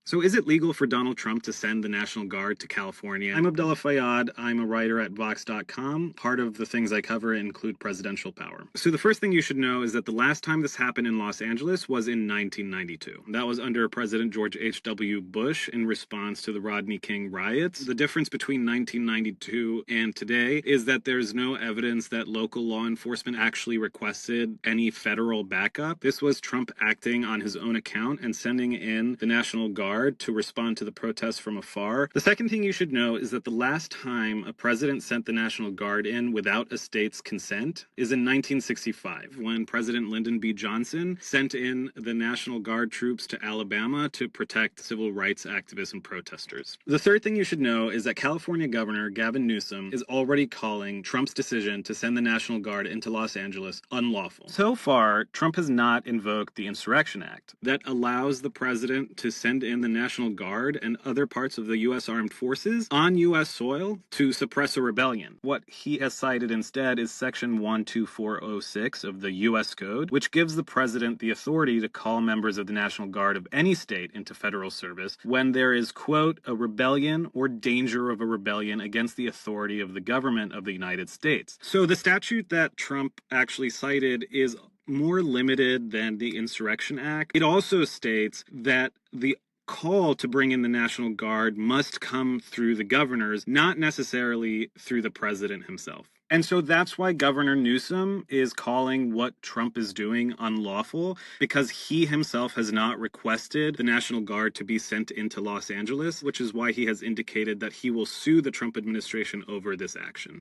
So is it legal for Donald Trump to send the National Guard to California? I'm Abdullah Fayyad. I'm a writer at Vox.com. Part of the things I cover include presidential power. So the first thing you should know is that the last time this happened in Los Angeles was in 1992. That was under President George H.W. Bush in response to the Rodney King riots. The difference between 1992 and today is that there's no evidence that local law enforcement actually requested any federal backup. This was Trump acting on his own account and sending in the National Guard to respond to the protests from afar. The second thing you should know is that the last time a president sent the National Guard in without a state's consent is in 1965, when President Lyndon B. Johnson sent in the National Guard troops to Alabama to protect civil rights activists and protesters. The third thing you should know is that California Governor Gavin Newsom is already calling Trump's decision to send the National Guard into Los Angeles unlawful. So far, Trump has not invoked the Insurrection Act that allows the president to send in the National Guard and other parts of the U.S. Armed Forces on U.S. soil to suppress a rebellion. What he has cited instead is Section 12406 of the U.S. Code, which gives the president the authority to call members of the National Guard of any state into federal service when there is, quote, a rebellion or danger of a rebellion against the authority of the government of the United States. So the statute that Trump actually cited is more limited than the Insurrection Act. It also states that the call to bring in the National Guard must come through the governors, not necessarily through the president himself. And so that's why Governor Newsom is calling what Trump is doing unlawful, because he himself has not requested the National Guard to be sent into Los Angeles, which is why he has indicated that he will sue the Trump administration over this action.